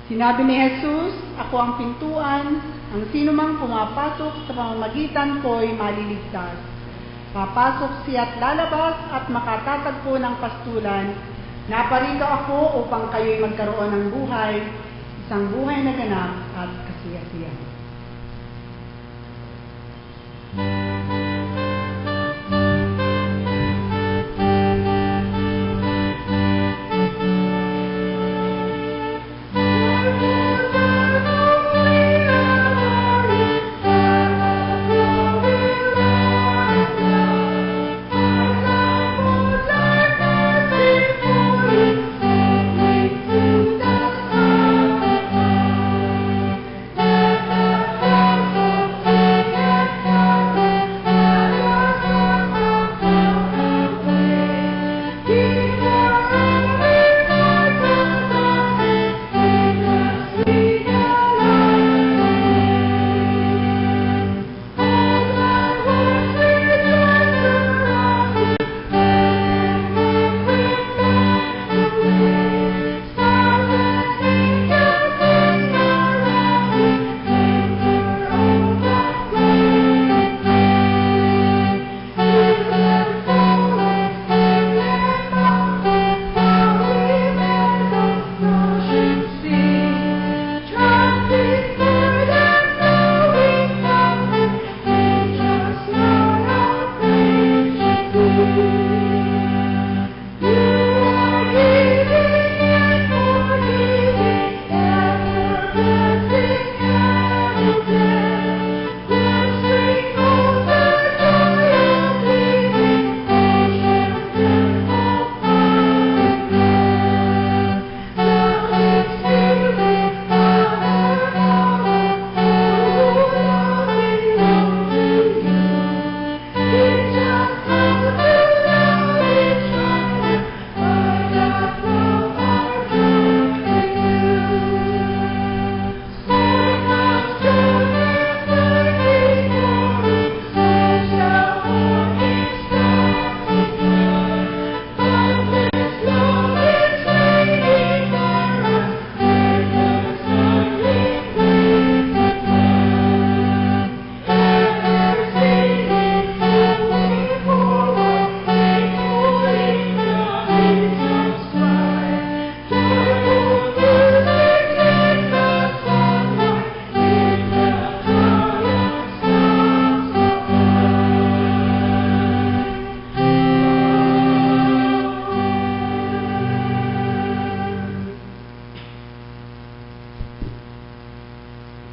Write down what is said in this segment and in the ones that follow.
Sinabi ni Jesus, "Ako ang pintuan, ang sinumang pumapasok sa pamamagitan ko'y maliligtas. Papasok siya't lalabas at makatatagpo ng pastulan. Naparito ako upang kayo'y magkaroon ng buhay, isang buhay na ganap at kasiyasiyan."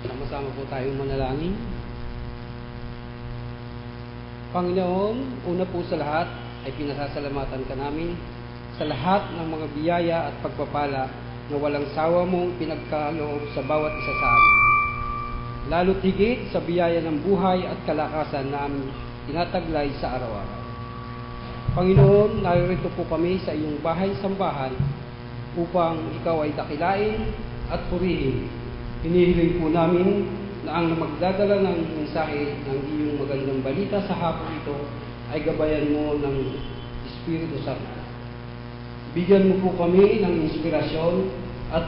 Sama-sama po tayong manalangin. Panginoon, una po sa lahat ay pinasasalamatan ka namin sa lahat ng mga biyaya at pagpapala na walang sawa mong pinagkaloob sa bawat isa sa amin. Lalo't higit sa biyaya ng buhay at kalakasan na aming tinataglay sa araw-araw. Panginoon, naririto po kami sa iyong bahay-sambahan upang ikaw ay dakilain at purihin. Hinihiling po namin na ang magdadala ng mensahe ng iyong magandang balita sa hapon ito ay gabayan mo ng Espiritu Santo. Bigyan mo po kami ng inspirasyon at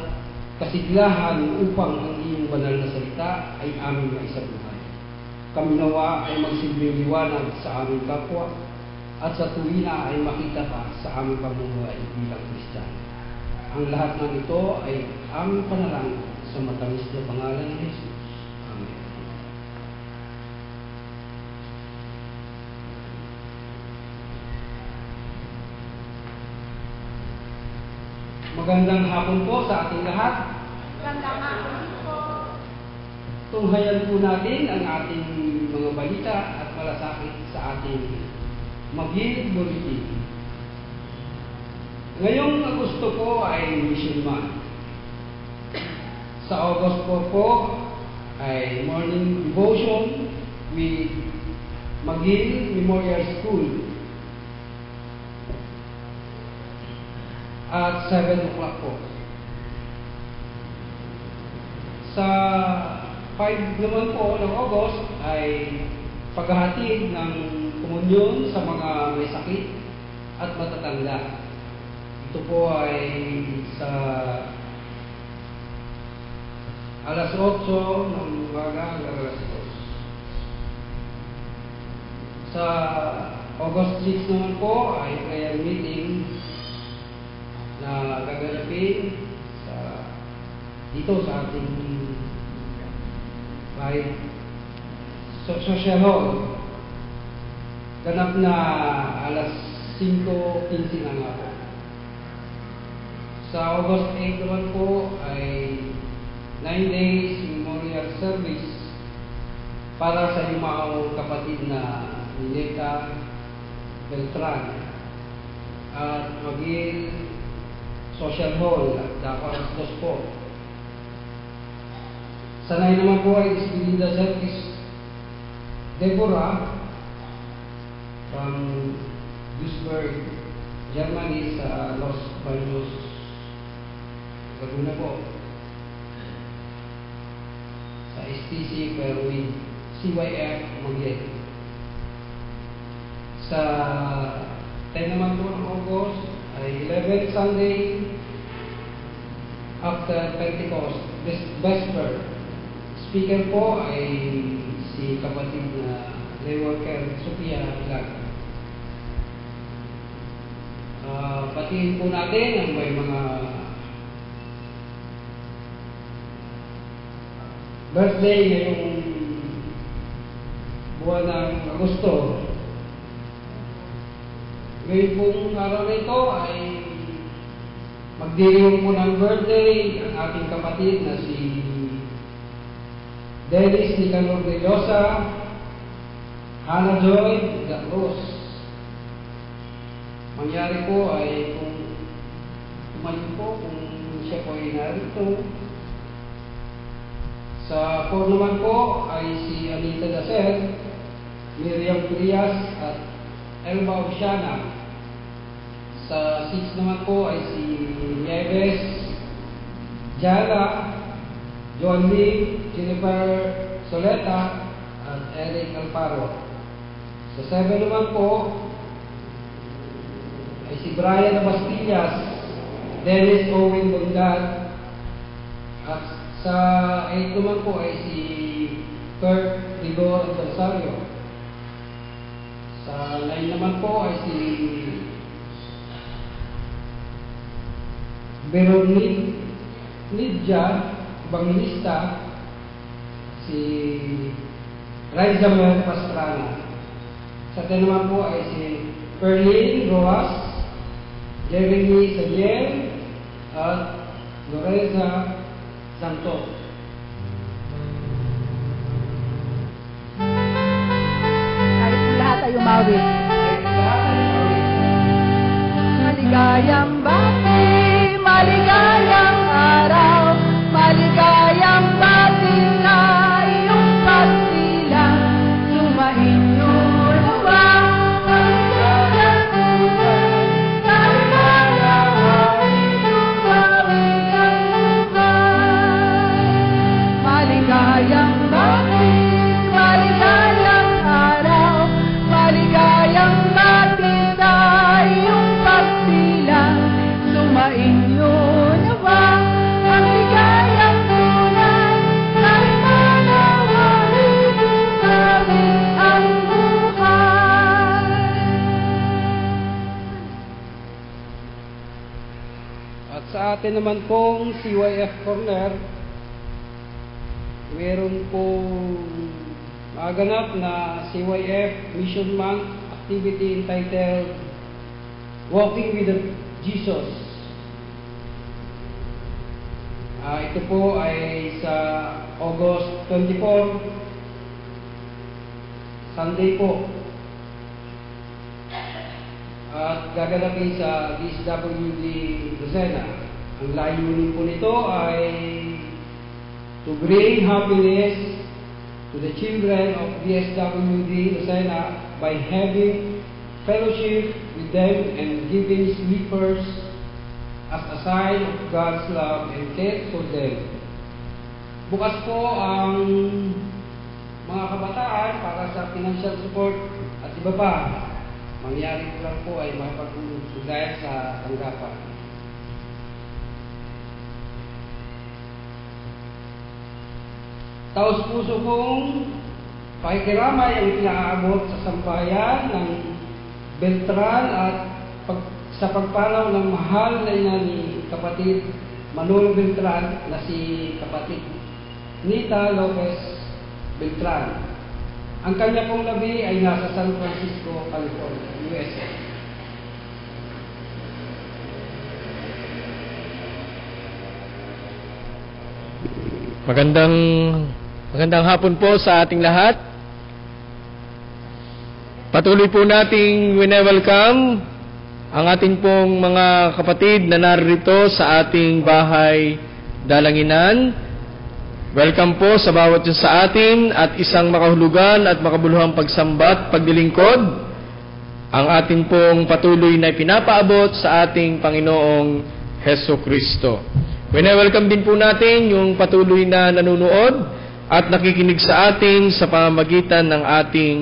kasiglahan upang ang iyong banal na salita ay aming maisabuhay. Kami nawa ay magsilbing liwanag sa aming kapwa at sa tuwina ay makita ka sa aming pamumuhay bilang Kristiyano. Ang lahat ng ito ay aming panalangin sa matamis na pangalan ni Jesus. Amen. Magandang hapon po sa ating lahat. Magandang hapon po. Tunghayan po natin ang ating mga balita at malasakit sa ating Maging Bulletin. Ngayong Agosto po ay Mission Month. Sa August po ay morning devotion with Maging Memorial School at 7 o'clock po. Sa 5 naman po ng August ay paghahatid ng komunyon sa mga may sakit at matatanda. Ito po ay sa alas 8 ng umaga hanggang alas 2. Sa August 6 naman po ay prayer meeting na gaganapin dito sa ating bahay social hall. Ganap na alas 5:15 na nga po. Sa August 8 naman po ay 9 days memorial service para sa iyong mga kapatid na Nineta Beltran at Magil Social Hall at Daparas Dos po. Sanay naman po ay Isbilinda Service Deborah from Duisburg, Germany sa Los Baños, Laguna po. Sa STC pero with CYF Magil. Sa 10 naman po ng August ay 11 Sunday after Pentecost, Vesper. Speaker po ay si kapatid na lay worker Sophia Ilag. Patiin po natin ang may mga birthday ngayong buwan ng Agosto. Ngayon pong araw na ito ay magdiriwang po ng birthday ang ating kapatid na si Dennis Nicanor de Llosa, Hannah Joy de Cruz. Mangyari po ay kung tumayo po, kung siya po ay narito. Sa 4 naman po ay si Anita Dacer, Miriam Frias at Elba Oceana. Sa 6 naman po ay si Nieves Jala, John Lee, Jennifer Soleta, at Eric Alfaro. Sa 7 naman po ay si Brian Bastillas, Dennis Owen Bongad, at sa 8 naman po ay si Kurt Rigor Rosario. Sa 9 naman po ay si Veronique Lydia Evangelista, si Raisa Mel Pastrana. Sa 10 naman po ay si Perlin Roas, Jeremy Saliel, at Loreza Santos. Kahit lahat ay umawit. Maligayang bati, maligayang araw, maligayang bati na iyong pagsilang, sumainyo nawa ang kalakutan, kalalawain lumawin ang buhay. Maligayang bati, maligayang araw, maligayang bati na iyong pagsilang, sumainyo nawa ang ligayang tunay, kalalawain lumawin ang buhay. At sa atin naman pong CYF Corner, meron pong maganap na CYF Mission Month activity entitled Walking with Jesus. Ito po ay sa August 24, Sunday po. At gaganapin sa DSWD Lucena. Ang layunin po nito ay to bring happiness to the children of DSWD Lucena by having fellowship with them and giving slippers as a sign of God's love and care for them. Bukas po ang mga kabataan para sa financial support at iba pa. Mangyari ko lang po ay makapag-sugayan sa tanggapan. taos-puso kong pakikiramay ang pinaaabot sa sambahayan ng Beltran at sa pagpanaw ng mahal na ina ni kapatid Manolo Beltran na si kapatid Nita Lopez Beltran. Ang kanya pong labi ay nasa San Francisco, California, USA. Magandang hapon po sa ating lahat. Patuloy po nating wine-welcome ang ating pong mga kapatid na narito sa ating bahay dalanginan. Welcome po sa bawat isa sa atin at isang makahulugan at makabuluhang pagsambat, paglilingkod ang ating pong patuloy na pinapaabot sa ating Panginoong Heso Kristo. Wine-welcome din po natin yung patuloy na nanunood at nakikinig sa atin sa pamamagitan ng ating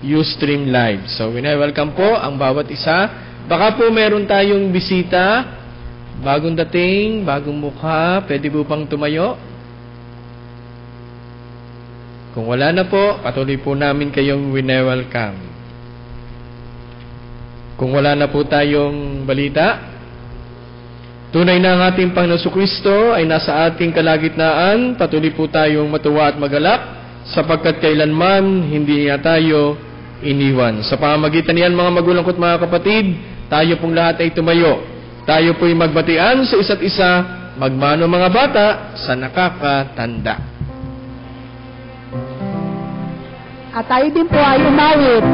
Ustream Live. So, wine-welcome po ang bawat isa. Baka po meron tayong bisita, bagong dating, bagong mukha, pwede po pang tumayo? Kung wala na po, patuloy po namin kayong wine-welcome. Kung wala na po tayong balita, tunay na ang ating Panginoon Kristo ay nasa ating kalagitnaan. Patuloy po tayong matuwa at magalak sapagkat kailanman hindi niya tayo iniwan. Sa pamamagitan niyan mga magulang ko't mga kapatid, tayo pong lahat ay tumayo. Tayo po'y magbatian sa isa't isa, magmano mga bata sa nakakatanda. At tayo din po ay umawit.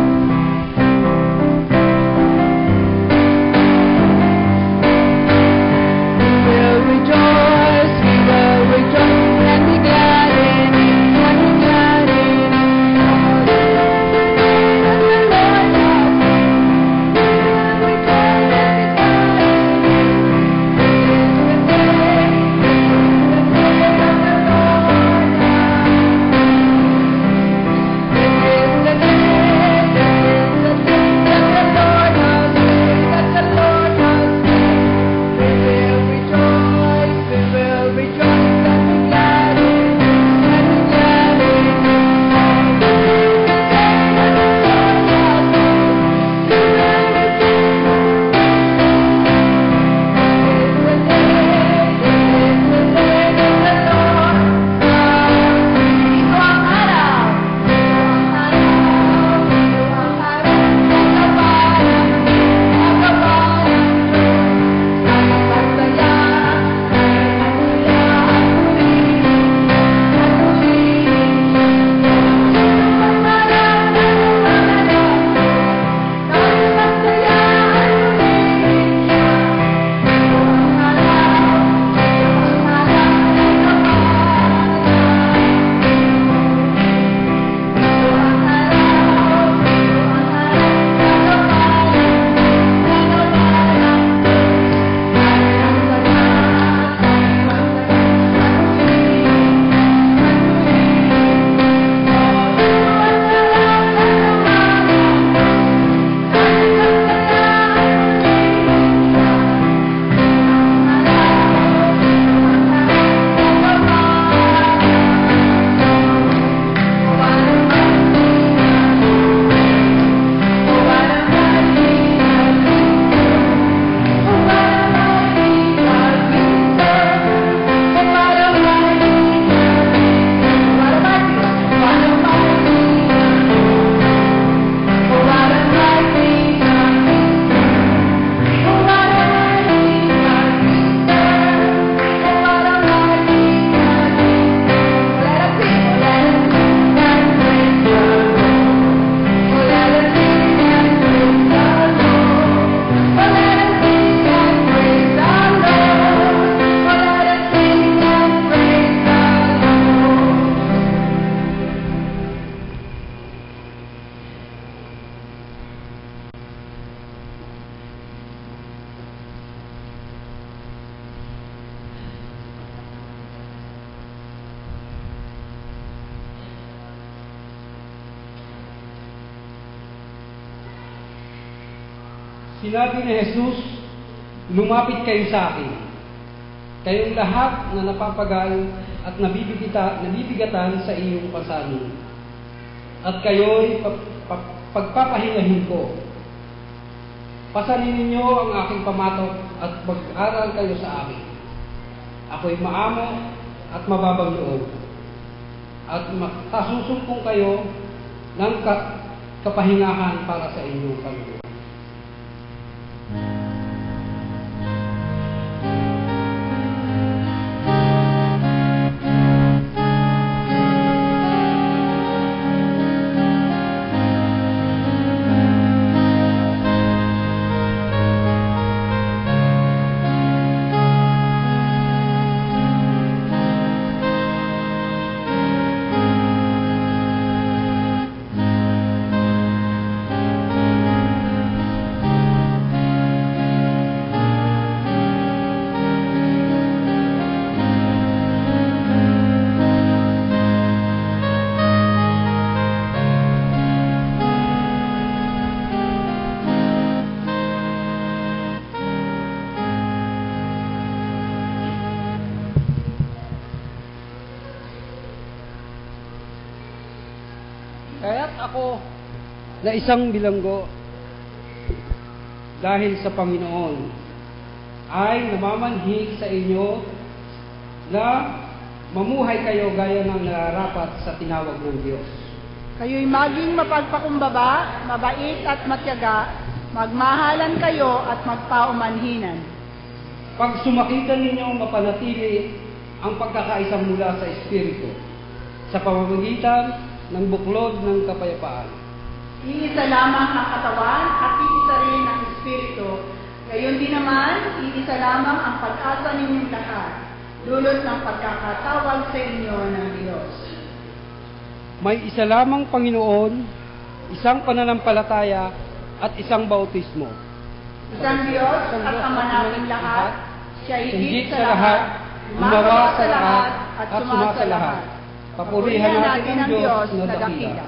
Sinabi ni Jesus, lumapit kayo sa akin. Kayong lahat na napapagal at nabibigatan sa iyong pasanin. At kayo'y pagpapahingahin ko. Pasanin ninyo ang aking pamatok at mag-aral kayo sa akin. Ako'y maamo at mababang loob. At makasusumpong kayo ng kapahingahan para sa inyong kaluluwa. Kaya't ako na isang bilanggo dahil sa Panginoon ay namamanhik sa inyo na mamuhay kayo gaya ng nararapat sa tinawag ng Diyos. Kayo'y maging mapagpakumbaba, mabait at matyaga, magmahalan kayo at magpaumanhinan. Pag sumakitan ninyong mapanatili ang pagkakaisa mula sa Espiritu sa pamamagitan ng buklod ng kapayapaan. Iisa lamang ang katawan at iisa rin ang Espiritu. Gayon din naman, iisa lamang ang pag-asa ninyong lahat, dulot ng pagkakatawag sa inyo ng Diyos. May isa lamang Panginoon, isang pananampalataya at isang bautismo. Isang Diyos at Ama nating lahat, siya higit sa lahat, gumawa sa lahat at sumasa lahat. Papurihan natin ang Diyos na dakila.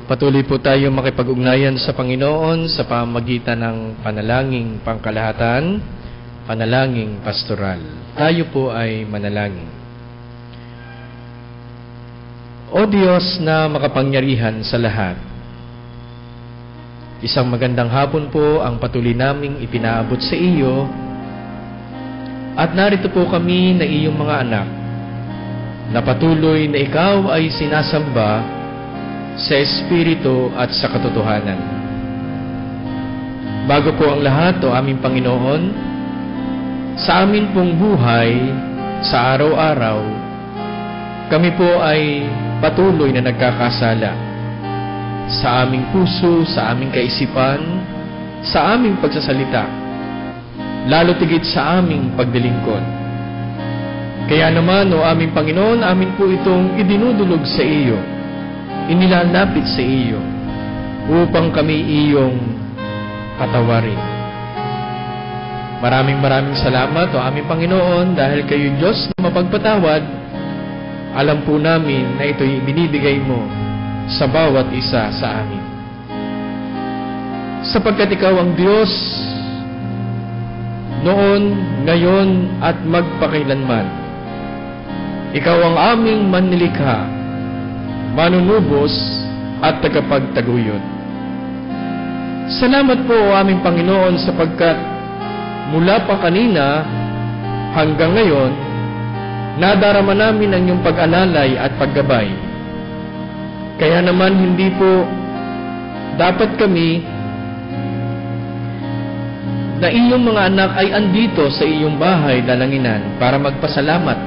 Patuloy po tayo makipag-ugnayan sa Panginoon sa pamamagitan ng panalangin pangkalahatan, panalangin pastoral. Tayo po ay manalangin. O Diyos na makapangyarihan sa lahat, isang magandang hapon po ang patuloy naming ipinaabot sa iyo at narito po kami na iyong mga anak na patuloy na ikaw ay sinasamba sa Espiritu at sa katotohanan. Bago po ang lahat, o aming Panginoon, sa amin pong buhay, sa araw-araw, kami po ay patuloy na nagkakasala sa aming puso, sa aming kaisipan, sa aming pagsasalita, lalo tigit sa aming pagdilingkod. Kaya naman, o aming Panginoon, amin po itong idinudulog sa iyo, inilalapit sa iyo upang kami iyong patawarin. Maraming salamat, o aming Panginoon, dahil kayo Diyos na mapagpatawad. Alam po namin na ito'y binibigay mo sa bawat isa sa amin. Sapagkat ikaw ang Diyos noon, ngayon at magpakailanman. Ikaw ang aming mannilikha, manunubos at tagapagtaguyod. Salamat po, O aming Panginoon, sapagkat mula pa kanina hanggang ngayon, nadarama namin ang iyong pag-alalay at paggabay. Kaya naman hindi po dapat kami na iyong mga anak ay andito sa iyong bahay dalanginan para magpasalamat.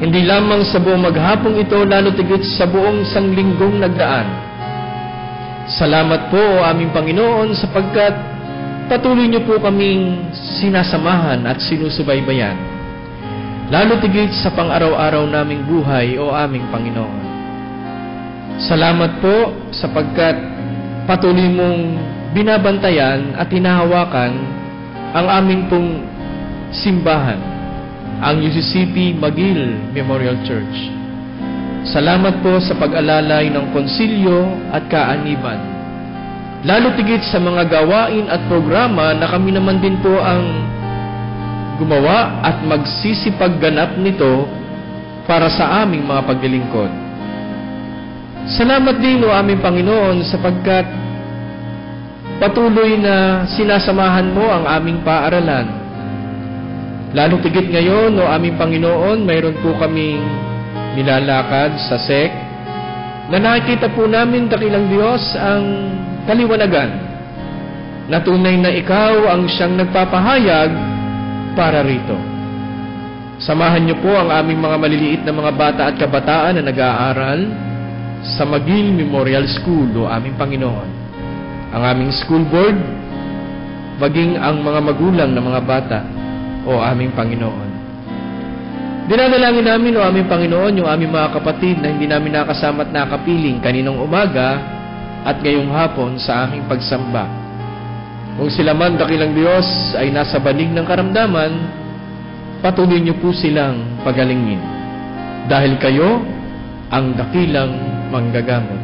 Hindi lamang sa buong maghapong ito, lalo tigit sa buong sanglinggong nagdaan. Salamat po, O aming Panginoon, sapagkat patuloy niyo po kaming sinasamahan at sinusubaybayan. Lalo tigit sa pang-araw-araw naming buhay, O aming Panginoon. Salamat po sapagkat patuloy mong binabantayan at hinahawakan ang aming pong simbahan, ang UCCP Magil Memorial Church. Salamat po sa pag-alalay ng konsilyo at kaaniban. Lalo tigit sa mga gawain at programa na kami naman din po ang gumawa at magsisipagganap nito para sa aming mga paglilingkod. Salamat din, O aming Panginoon, sapagkat patuloy na sinasamahan mo ang aming paaralan. Lalo tigit ngayon, O aming Panginoon, mayroon po kaming nilalakad sa SEC na nakikita po namin, dakilang Diyos, ang kaliwanagan na tunay na ikaw ang siyang nagpapahayag para rito. Samahan niyo po ang aming mga maliliit na mga bata at kabataan na nag-aaral sa Magil Memorial School, O aming Panginoon. Ang aming school board, maging ang mga magulang ng mga bata, O aming Panginoon. Dinadalangin namin, O aming Panginoon, yung aming mga kapatid na hindi namin nakasama at nakapiling kaninang umaga at ngayong hapon sa aming pagsamba. Kung sila man, dakilang Diyos, ay nasa banig ng karamdaman, patuloy niyo po silang pagalingin. Dahil kayo ang dakilang manggagamot.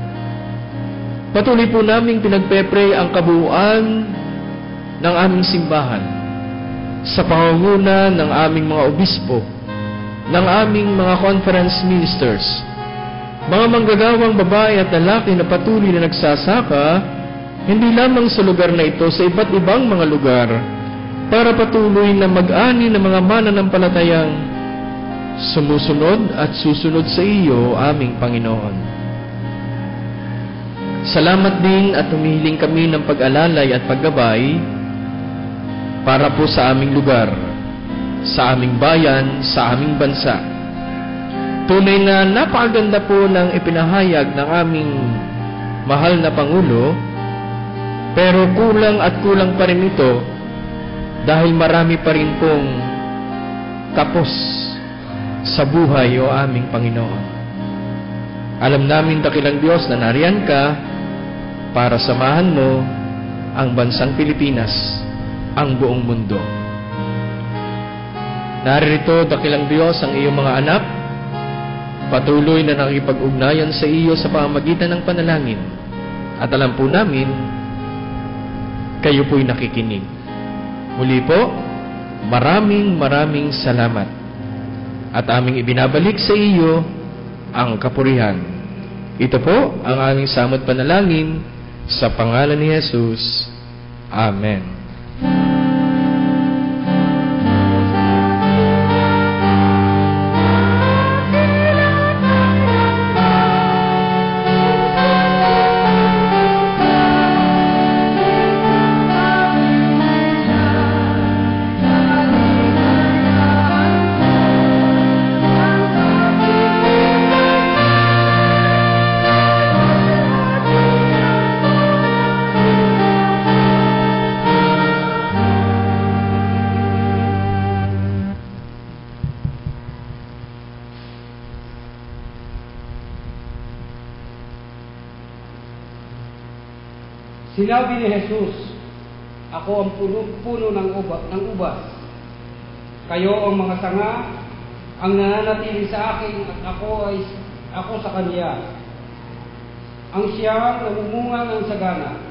Patuloy po namin pinagpepray ang kabuuan ng aming simbahan sa pangunguna ng aming mga obispo, ng aming mga conference ministers, mga manggagawang babae at lalaki na patuloy na nagsasaka, hindi lamang sa lugar na ito, sa iba't ibang mga lugar, para patuloy na mag-ani ng mga mananampalatayang sumusunod at susunod sa iyo, aming Panginoon. Salamat din at humihiling kami ng pag-alalay at paggabay para po sa aming lugar, sa aming bayan, sa aming bansa. Tunay na napakaganda po ng ipinahayag ng aming mahal na Pangulo, pero kulang at kulang pa rin ito dahil marami pa rin pong kapos sa buhay, O aming Panginoon. Alam namin, dakilang Diyos, na nariyan ka para samahan mo ang bansang Pilipinas, ang buong mundo. Naririto, dakilang Diyos, ang iyong mga anak, patuloy na nakipag-ugnayan sa iyo sa pamamagitan ng panalangin. At alam po namin, kayo po'y nakikinig. Muli po, maraming salamat. At aming ibinabalik sa iyo ang kapurihan. Ito po ang aming samot panalangin sa pangalan ni Jesus. Amen. Sinabi ni Jesus, ako ang puno ng ubas. Kayo ang mga sanga, ang nananatili sa akin at ako sa kanya. Ang siyang namumunga ng sagana,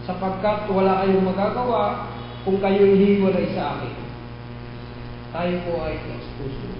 sapagkat wala kayong magagawa kung kayo'y hiwalay sa akin. Tayo po ay puso.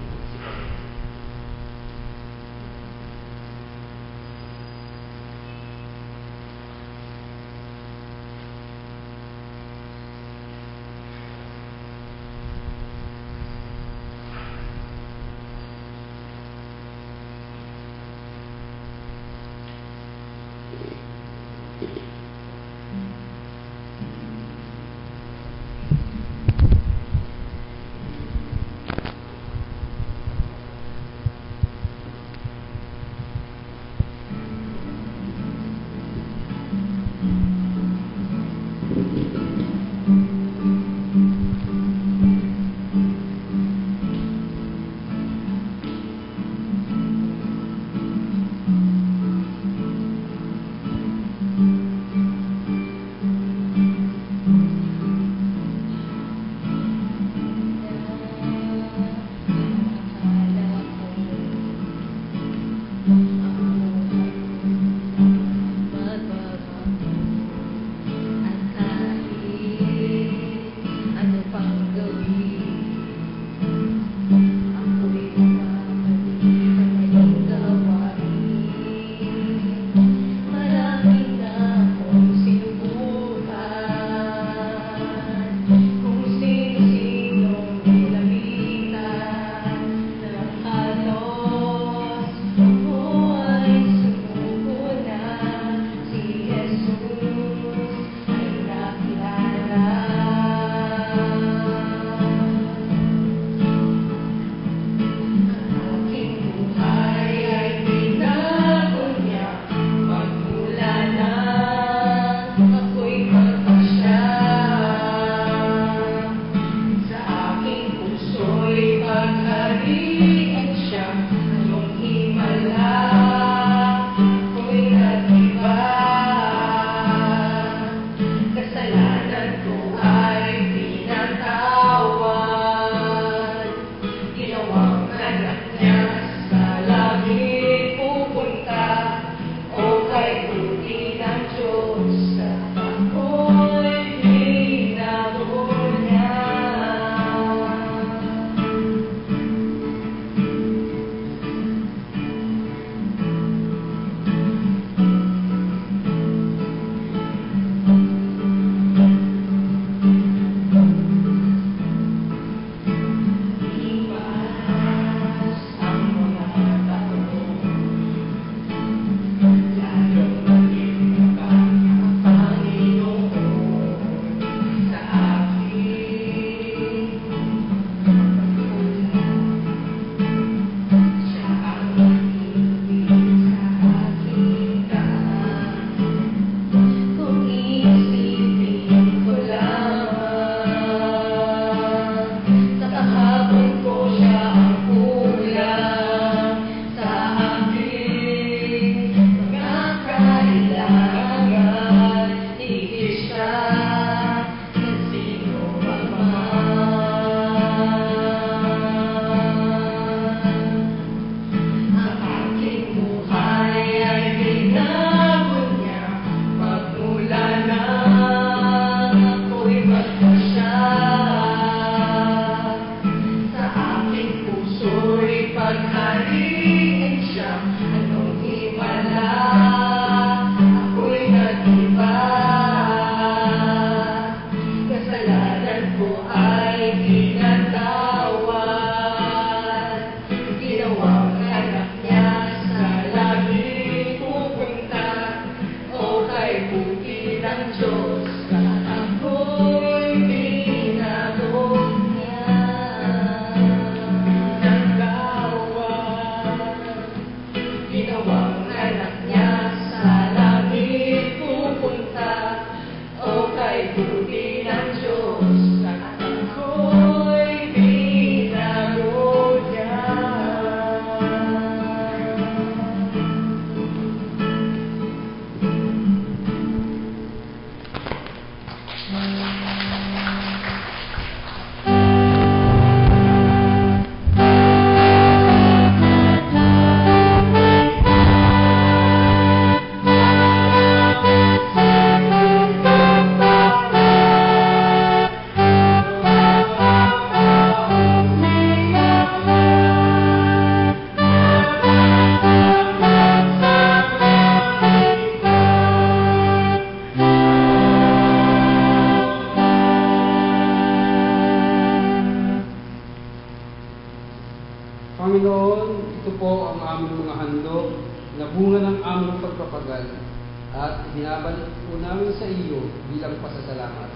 ibabalik po namin sa iyo bilang pasasalamat.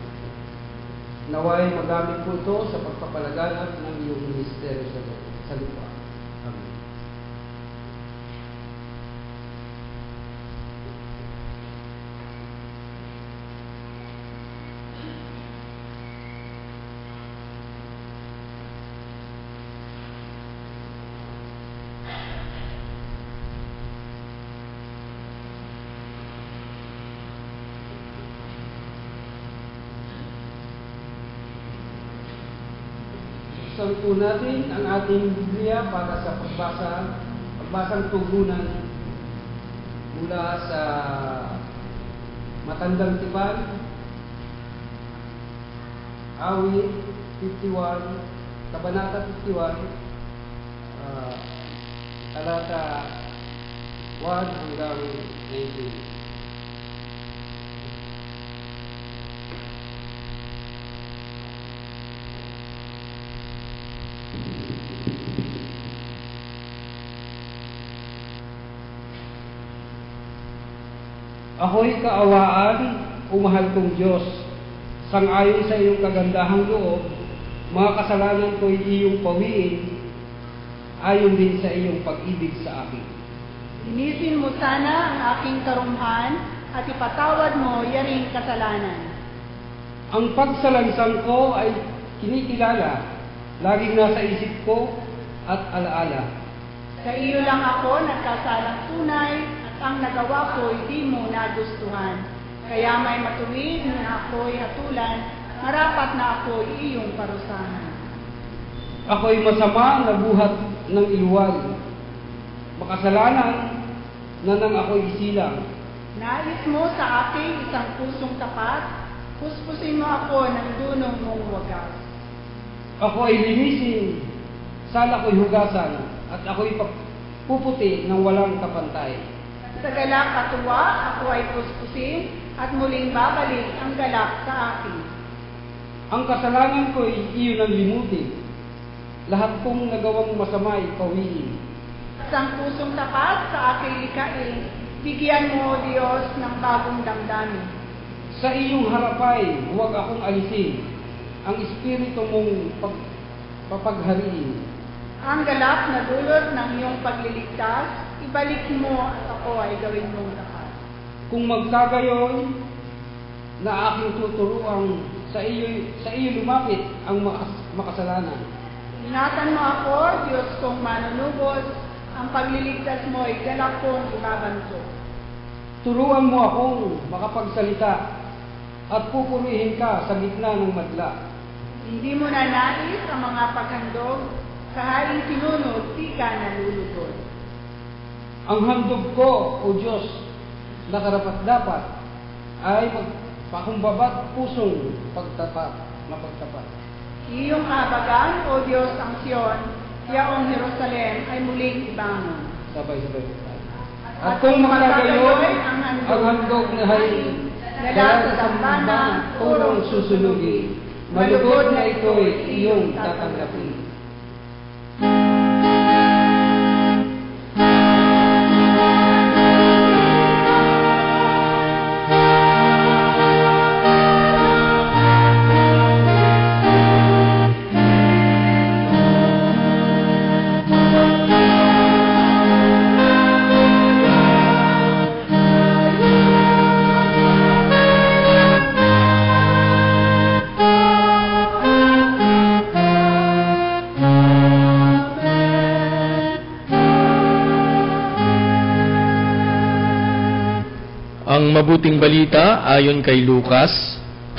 Naway magamit po ito sa pagpapalaganap ng iyong ministeryo sa lupa. Amen. Buksan po natin ang ating Biblia para sa pagbasang tugunan mula sa Matandang Tipan, Awit 51, Kabanata 51, talata 1 hanggang 19. Ako'y kaawaan, o mahal kong Diyos, sangayon sa iyong kagandahang loob, mga kasalanan ko'y iyong pawiin, ayon din sa iyong pag-ibig sa akin. Linisin mo sana ang aking karumhan at ipatawad mo yaring kasalanan. Ang pagsalansang ko ay kinikilala, laging nasa isip ko at alaala. Sa iyo lang ako nagkasalang tunay, ang nagawa ko'y di mo nagustuhan. Kaya may matuwid na ako'y hatulan, marapat na ako'y iyong parusahan. Ako'y masama na buhat ng iluwal, makasalanan na nang ako'y isilang. Nais mo sa aking isang pusong tapat, puspusin mo ako ng dunong mong wagas. Ako ay linisin, sala ko'y hugasan, at ako'y puputi ng walang kapantay. Sa galak katuwa, ako ay puspusin, at muling babalik ang galak sa akin. Ang kasalanan ko'y iyon ang limutin. Lahat kong nagawang masama ay pawiin. Isang pusong tapat sa aking likain, bigyan mo, Diyos, ng bagong damdamin. Sa iyong harapay, huwag akong alisin ang espiritu mong papaghariin. Ang galak na dulot ng iyong pagliligtas, ibalik mo at ako ay gawin mong tapat. Kung magkagayon na aking tuturuan sa iyo lumapit ang makasalanan. Ingatan mo ako, Diyos kong manunubos, ang pagliligtas mo ay galak kong ibabanto. Turuan mo akong makapagsalita at pupurihin ka sa gitna ng madla. Hindi mo na nais ang mga paghandog, kahaing sinunog, di ka nalulugod. Ang handog ko, O Diyos, na karapat-dapat ay magpakumbabat pusong mapagtapat. Iyong habagan, O Diyos, ang Sion, yaong Jerusalem ay muling ibangon. Sabay-sabay tayo. At kung makagayon, ang handog na hay dala sa dambana, turong susunugin, malugod na ito'y iyong tatanggapin. Ang mabuting balita ayon kay Lucas,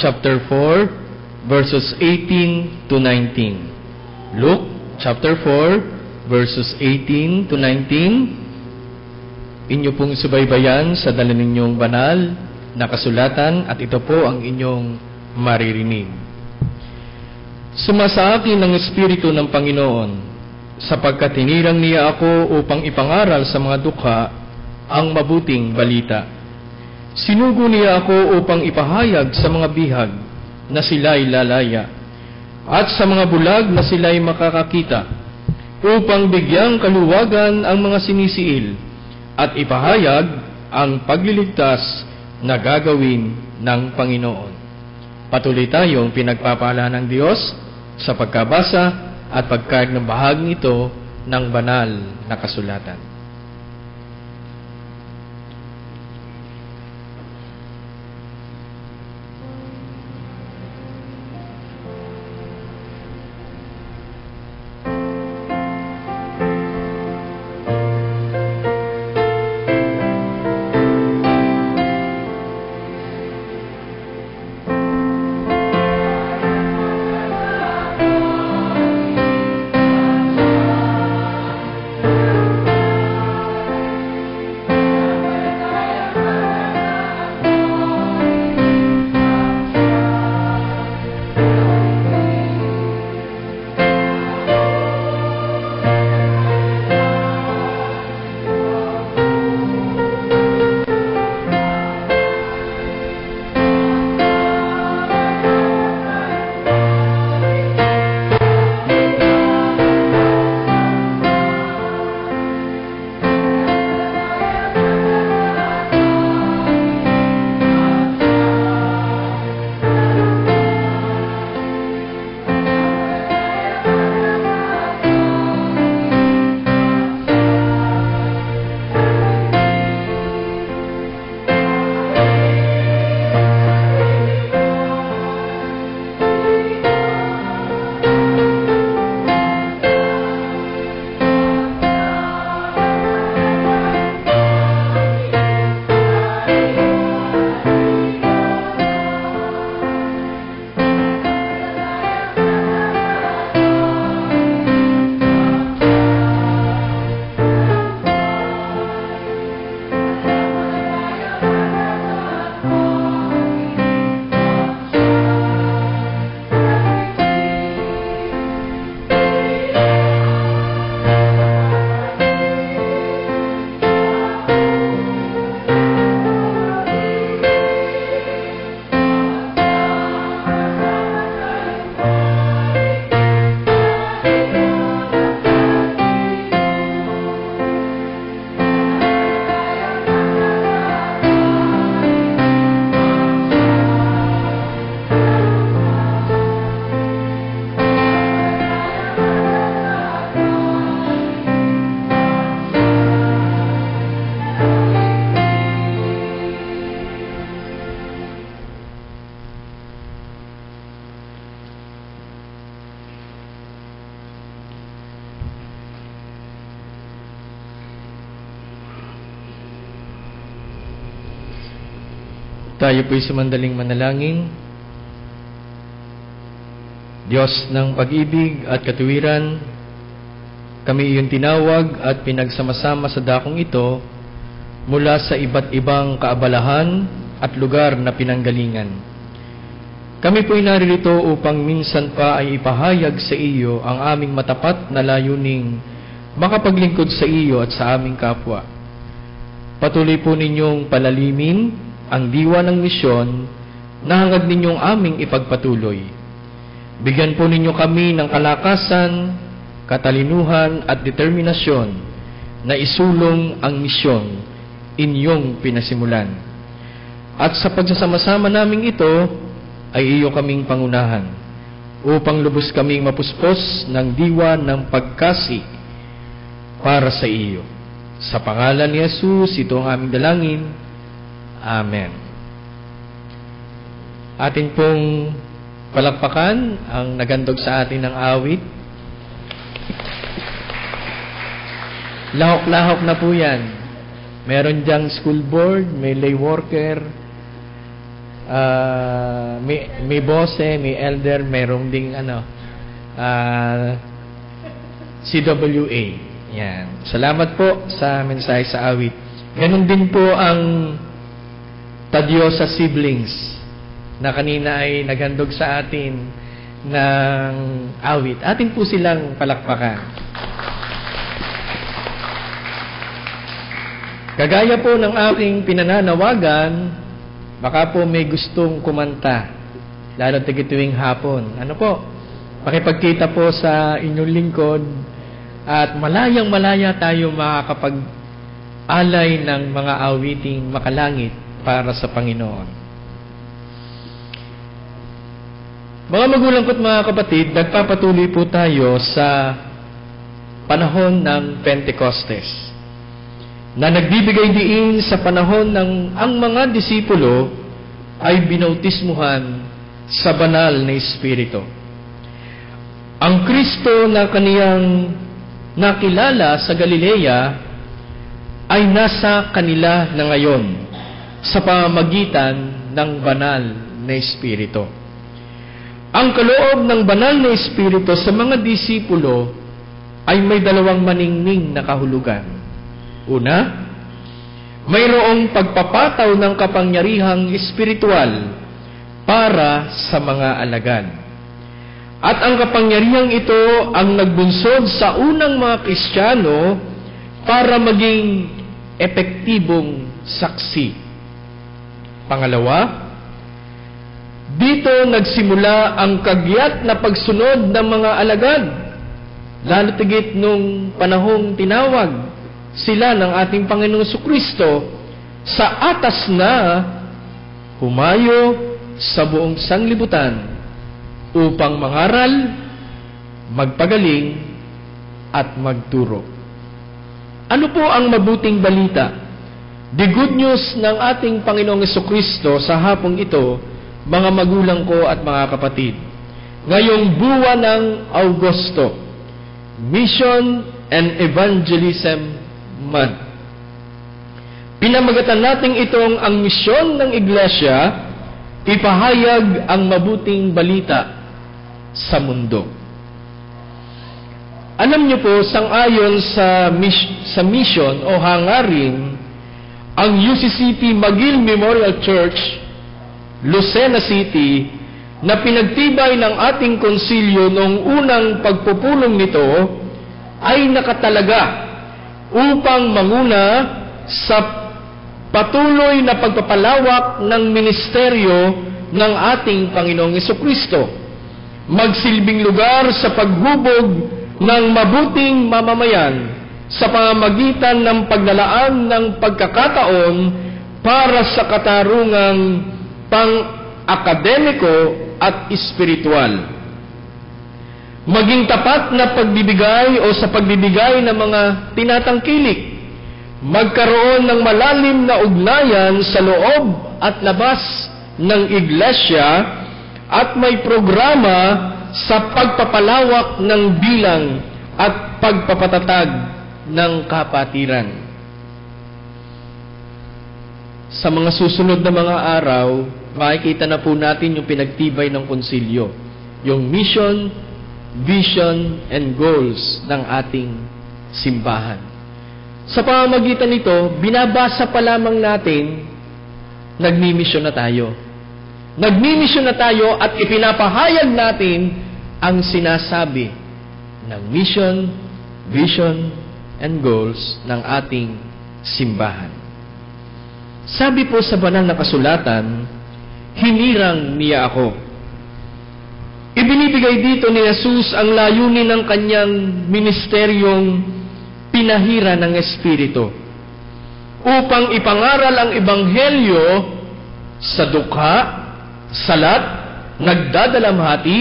chapter 4, verses 18 to 19. Luke, chapter 4, verses 18 to 19. Inyo pong subaybayan sa dala ninyong banal na kasulatan at ito po ang inyong maririnig. Sumasa akin ang Espiritu ng Panginoon, sapagkat hinirang niya ako upang ipangaral sa mga dukha ang mabuting balita. Sinugo niya ako upang ipahayag sa mga bihag na sila'y lalaya, at sa mga bulag na sila'y makakakita, upang bigyang kaluwagan ang mga sinisiil, at ipahayag ang pagliligtas na gagawin ng Panginoon. Patuloy tayong pinagpapala ng Diyos sa pagkabasa at pagkaig ng bahaging ito ng banal na kasulatan. Tayo po'y sumandaling manalangin. Diyos ng pag-ibig at katuwiran, kami iyong tinawag at pinagsama-sama sa dakong ito mula sa iba't ibang kaabalahan at lugar na pinanggalingan. Kami po'y naririto upang minsan pa ay ipahayag sa iyo ang aming matapat na layuning makapaglingkod sa iyo at sa aming kapwa. Patuloy po ninyong palalimin ang diwa ng misyon na hangad ninyong aming ipagpatuloy. Bigyan po ninyo kami ng kalakasan, katalinuhan at determinasyon na isulong ang misyon inyong pinasimulan. At sa pagsasama-sama naming ito, ay iyo kaming pangunahan upang lubos kaming mapuspos ng diwa ng pagkasi para sa iyo. Sa pangalan ni Jesus, ito ang aming dalangin. Amen. Atin pong palakpakan ang nagandog sa atin ng awit. Lahok-lahok na po yan. Meron diyang school board, may lay worker, may bose, may elder, merong ding CWA. Yan. Salamat po sa mensahe sa awit. Ganon din po ang Tadyo sa siblings na kanina ay naghandog sa atin ng awit. Atin po silang palakpakan. Kagaya po ng aking pinananawagan, baka po may gustong kumanta, lalo tigituwing hapon. Ano po? Pakipagkita po sa inyong lingkod at malayang-malaya tayo makakapag-alay ng mga awiting makalangit para sa Panginoon. Mga magulang ko't mga kapatid, nagpapatuloy po tayo sa panahon ng Pentecostes, na nagbibigay diin sa panahon ng ang mga disipulo ay binautismuhan sa banal na Espiritu. Ang Kristo na kaniyang nakilala sa Galilea ay nasa kanila na ngayon sa pamamagitan ng banal na Espiritu. Ang kaloob ng banal na Espiritu sa mga disipulo ay may dalawang maningning na kahulugan. Una, mayroong pagpapataw ng kapangyarihang espiritual para sa mga alagad. At ang kapangyarihang ito ang nagbunsod sa unang mga Kristiyano para maging epektibong saksi. Pangalawa, dito nagsimula ang kagyat na pagsunod ng mga alagad, lalo tigit nung panahong tinawag sila ng ating Panginoong Jesucristo sa atas na humayo sa buong sanglibutan upang mangaral, magpagaling, at magturo. Ano po ang mabuting balita? The good news ng ating Panginoong Jesucristo sa hapong ito, mga magulang ko at mga kapatid. Ngayong buwan ng Agosto, Mission and Evangelism Month. Pinamagatan natin itong ang misyon ng Iglesia, ipahayag ang mabuting balita sa mundo. Alam niyo po, sang-ayon sa mission o hangarin, ang UCCP Magil Memorial Church, Lucena City, na pinagtibay ng ating konsilyo noong unang pagpupulong nito, ay nakatalaga upang manguna sa patuloy na pagpapalawak ng ministeryo ng ating Panginoong Jesucristo, magsilbing lugar sa paghubog ng mabuting mamamayan sa pamamagitan ng paglalaan ng pagkakataon para sa katarungang pang-akademiko at espiritual. Maging tapat na pagbibigay o sa pagbibigay ng mga tinatangkilik, magkaroon ng malalim na ugnayan sa loob at labas ng iglesia at may programa sa pagpapalawak ng bilang at pagpapatatag ng kapatiran. Sa mga susunod na mga araw, makikita na po natin yung pinagtibay ng konsilyo, yung mission, vision, and goals ng ating simbahan. Sa pamamagitan nito, binabasa pa lamang natin, nagmimisyon na tayo. Nagmimisyon na tayo at ipinapahayag natin ang sinasabi ng mission, vision, and goals ng ating simbahan. Sabi po sa banal na kasulatan, hinirang niya ako. Ibinibigay dito ni Jesus ang layunin ng kanyang ministeryong pinahira ng Espiritu upang ipangaral ang Ebanghelyo sa dukha, salat, nagdadalamhati,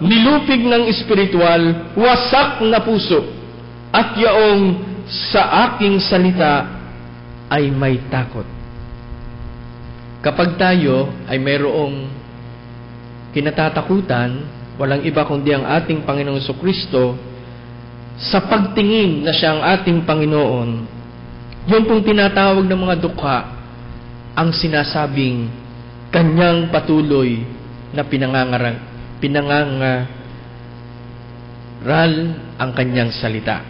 nilupig ng espiritual, wasak na puso, at yaong sa aking salita ay may takot. Kapag tayo ay mayroong kinatatakutan, walang iba kundi ang ating Panginoong Jesucristo, sa pagtingin na siya ang ating Panginoon, yung pong tinatawag ng mga dukha, ang sinasabing kanyang patuloy na pinangangaral ang kanyang salita.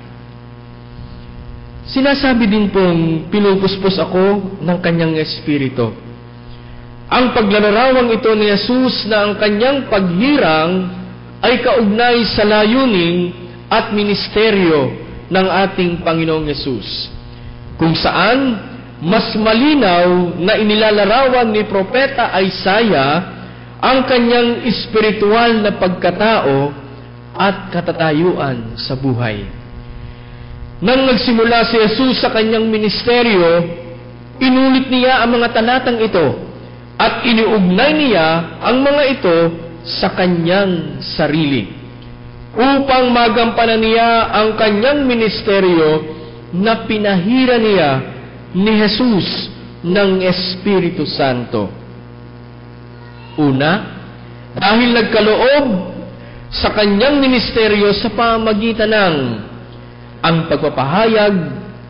Sinasabi din pong pinupuspos ako ng kanyang espiritu. Ang paglalarawang ito ni Jesus na ang kanyang paghirang ay kaugnay sa layunin at ministeryo ng ating Panginoong Jesus, kung saan mas malinaw na inilalarawan ni Propeta Isaiah ang kanyang espiritual na pagkatao at katatayuan sa buhay. Nang nagsimula si Jesus sa kanyang ministeryo, inulit niya ang mga talatang ito at iniugnay niya ang mga ito sa kanyang sarili upang magampanan niya ang kanyang ministeryo na pinahira niya ni Jesus ng Espiritu Santo. Una, dahil nagkaloob sa kanyang ministeryo sa pamamagitan ng ang pagpapahayag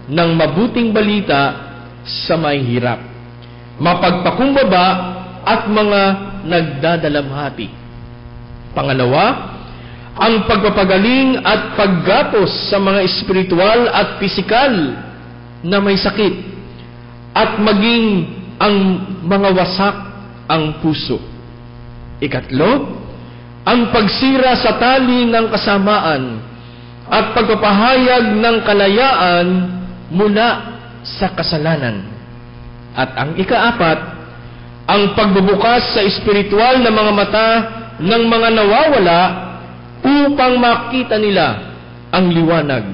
ng mabuting balita sa may hirap, mapagpakumbaba at mga nagdadalamhati. Pangalawa, ang pagpapagaling at paggapos sa mga espiritual at pisikal na may sakit at maging ang mga wasak ang puso. Ikatlo, ang pagsira sa tali ng kasamaan at pagpapahayag ng kalayaan mula sa kasalanan. At ang ikaapat, ang pagbubukas sa espiritual na mga mata ng mga nawawala upang makita nila ang liwanag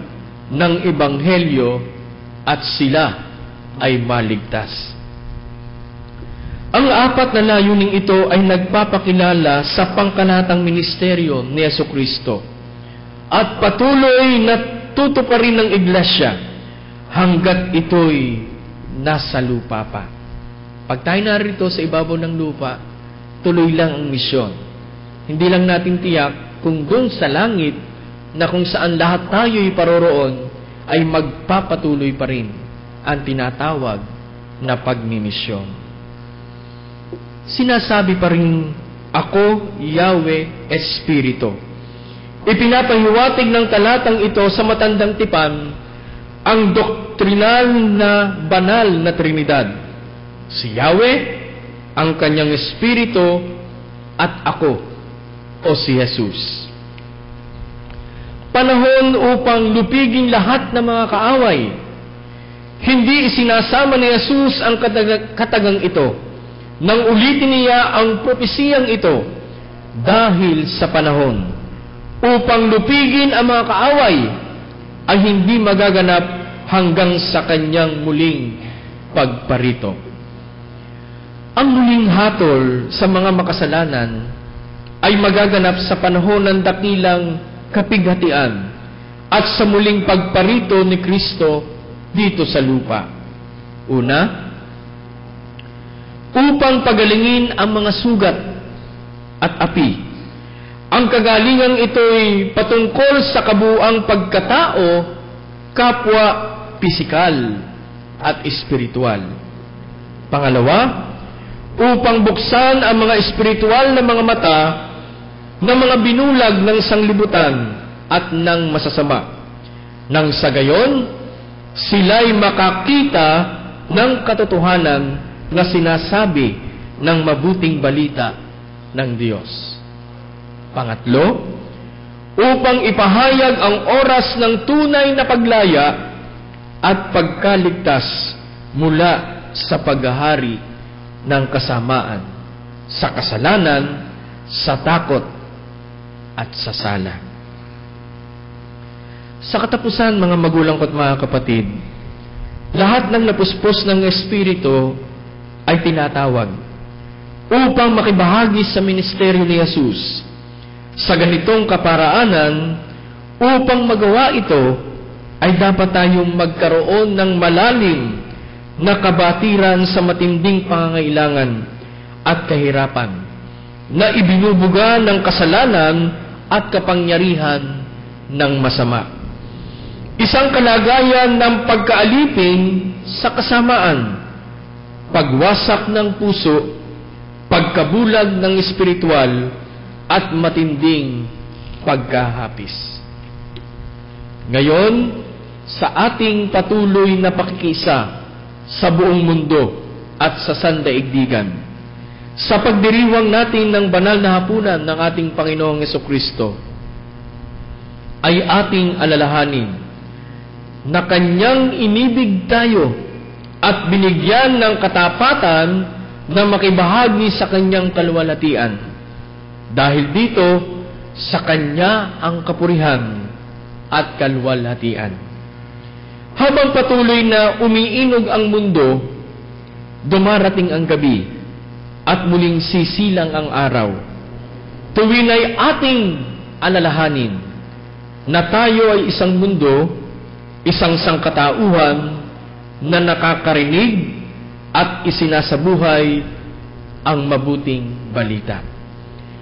ng Ebanghelyo at sila ay maligtas. Ang apat na layuning ito ay nagpapakilala sa pangkalatang ministeryo ni Jesucristo at patuloy na tutuparin ng iglesia hanggat ito'y nasa lupa pa. Pag tayo narito sa ibabaw ng lupa, tuloy lang ang misyon. Hindi lang natin tiyak kung doon sa langit na kung saan lahat tayo'y paroroon ay magpapatuloy pa rin ang tinatawag na pagmimisyon. Sinasabi pa rin, ako, Yahweh, Espiritu. Ipinapahiwatig ng talatang ito sa matandang tipan ang doktrinal na banal na Trinidad. Si Yahweh, ang kanyang Espiritu, at ako, o si Jesus. Panahon upang lupigin lahat ng mga kaaway. Hindi isinasama ni Jesus ang katagang ito nang ulitin niya ang propesiyang ito dahil sa panahon upang lupigin ang mga kaaway ay hindi magaganap hanggang sa kanyang muling pagparito. Ang muling hatol sa mga makasalanan ay magaganap sa panahon ng dakilang kapighatian at sa muling pagparito ni Kristo dito sa lupa. Una, upang pagalingin ang mga sugat at api. Ang kagalingang ito'y patungkol sa kabuuang pagkatao, kapwa pisikal at espiritual. Pangalawa, upang buksan ang mga espiritual na mga mata ng mga binulag ng sanglibutan at ng masasama. Nang sa gayon, sila'y makakita ng katotohanan na sinasabi ng mabuting balita ng Diyos. Pangatlo, upang ipahayag ang oras ng tunay na paglaya at pagkaligtas mula sa paghahari ng kasamaan, sa kasalanan, sa takot, at sa sala. Sa katapusan, mga magulang ko't mga kapatid, lahat ng napuspos ng Espiritu ay tinatawag upang makibahagi sa ministeryo ni Jesus. Sa ganitong kaparaanan, upang magawa ito, ay dapat tayong magkaroon ng malalim na kabatiran sa matinding pangangailangan at kahirapan na ibinubuga ng kasalanan at kapangyarihan ng masama. Isang kalagayan ng pagkaalipin sa kasamaan, pagwasak ng puso, pagkabulag ng espiritual, at matinding pagkahapis. Ngayon, sa ating patuloy na pakikisa sa buong mundo at sa sandaigdigan, sa pagdiriwang natin ng banal na hapunan ng ating Panginoong Jesucristo, ay ating alalahanin na Kanyang inibig tayo at binigyan ng katapatan na makibahagi sa Kanyang kaluwalhatian. Dahil dito, sa Kanya ang kapurihan at kaluwalhatian. Habang patuloy na umiinog ang mundo dumarating ang gabi at muling sisilang ang araw. Tuwing ay ating alalahanin na tayo ay isang mundo, isang sangkatauhan na nakakarinig at isinasabuhay ang mabuting balita.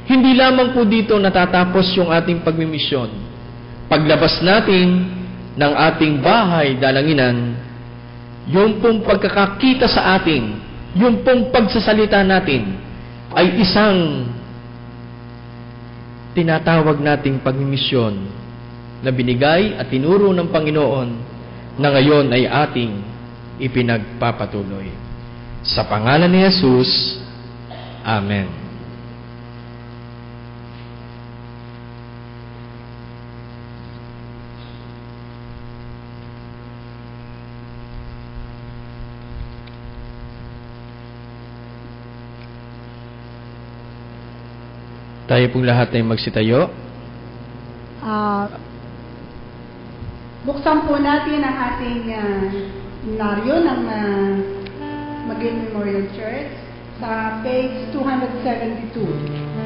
Hindi lamang po dito natatapos yung ating pagmimisyon. Paglabas natin ng ating bahay dalanginan, yung pong pagkakakita sa atin, yung pong pagsasalita natin, ay isang tinatawag nating pagmimisyon na binigay at tinuro ng Panginoon na ngayon ay ating ipinagpapatuloy. Sa pangalan ni Jesus, Amen. Tayo pong lahat ay magsitayo. Buksan po natin ang ating naryo ng Maging Memorial Church sa page 272. Oh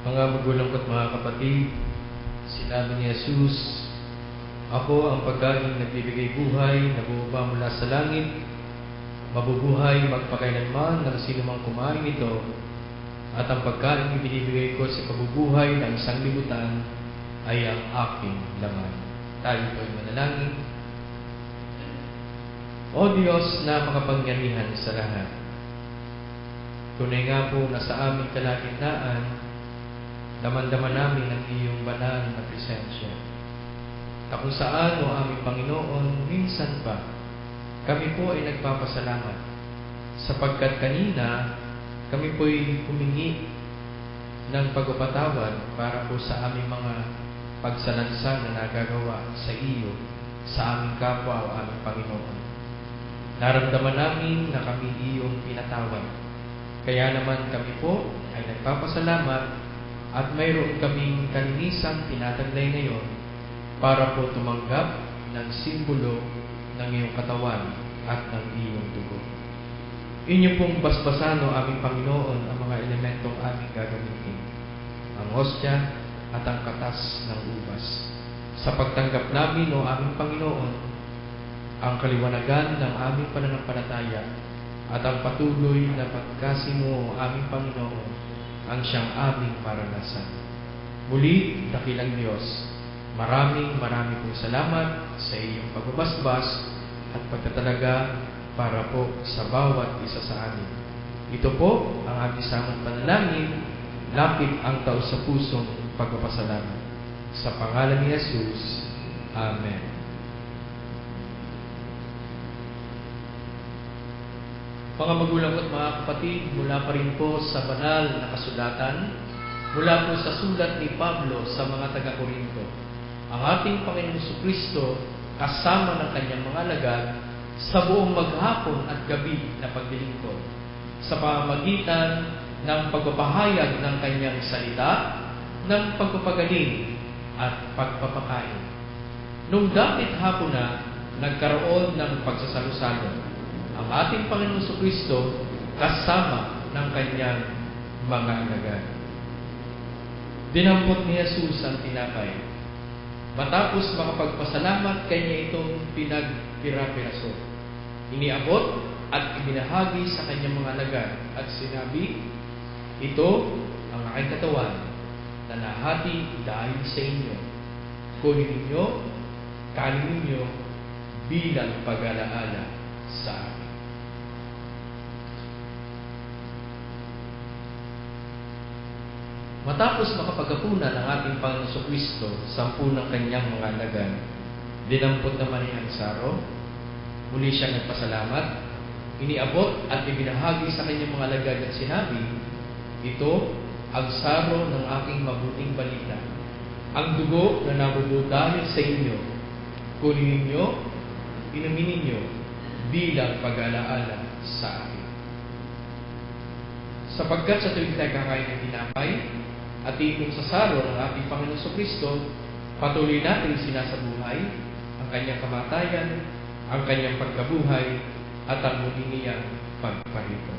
Mga magulang ko't mga kapatid, sinabi ni Jesus, "Ako ang pagkain nagbibigay buhay na bumaba mula sa langit. Mabubuhay magpakailanman ng sino mang kumain nito, at ang pagkain ibinibigay ko sa kabubuhay ng isang libutan ay ang aking laman." Tayo po'y manalangin. O Diyos na makapangyarihan sa lahat, tunay nga po na sa aming kalagitnaan, daman-daman namin ang iyong banal na presensya. Na kung saan, o aming Panginoon, minsan pa, kami po ay nagpapasalamat sapagkat kanina kami po'y humingi ng pagpapatawad para po sa aming mga pagsalansa na nagagawa sa iyo, sa aming kapwa o aming Panginoon. Naramdaman namin na kami iyong pinatawad. Kaya naman kami po ay nagpapasalamat at mayroon kaming kalinisang tinataglay ngayon para po tumanggap ng simbolo ng iyong katawan at ng iyong dugo. Inyo pong basbasan, o aming Panginoon, ang mga elementong aming gagamitin, ang hostya at ang katas ng ubas. Sa pagtanggap namin, o aming Panginoon, ang kaliwanagan ng aming pananampalataya at ang patuloy na pagkasimo, o aming Panginoon, ang siyang aming maranasan. Muli, dakilang Diyos, maraming pong salamat sa iyong pagbabasbas at pagtatalaga para po sa bawat isa sa amin. Ito po ang aming samang panalangin, lapit ang taos sa pusong pagpapasalamat. Sa pangalan ni Jesus, Amen. Mga magulang at mga kapatid, mula pa rin po sa banal na kasulatan, mula po sa sulat ni Pablo sa mga taga-Korinto, ang ating Panginoong Jesucristo kasama ng kanyang mga alagad sa buong maghapon at gabi na paglilingkod, sa pamamagitan ng pagpapahayag ng kanyang salita, ng pagpapagaling at pagpapakain. Nung dapit hapon na, nagkaroon ng pagsasalo-salo ang ating Panginoong Jesucristo kasama ng kanyang mga alagad. Dinampot ni Jesus ang tinapay. Matapos makapagpasalamat, kanya itong pinagpira-piraso. Iniabot at ibinahagi sa kanyang mga alagad at sinabi, "Ito ang aking katawan na nahati dahil sa inyo. Kunin ninyo, kanin ninyo bilang pag-alaala sa akin." Matapos makapaghapunan ang ating Panginoong Jesucristo sa 10 ng kanyang mga alagad, dinampot naman ni Saro. Muli siyang nagpasalamat, iniabot at ibinahagi sa kanyang mga alagad at sinabi, "Ito ang saro ng aking mabuting balita, ang dugo na nabubuo dahil sa inyo. Kunin ninyo, inumin ninyo bilang pag-alaala sa akin." Sapagkat sa tuwing tayo kakain ng tinapay at iinom sa saro ng ating Panginoong Jesucristo, patuloy natin sinasabuhay ang kanyang kamatayan, ang kanyang pagkabuhay, at ang muli niyang pagparito.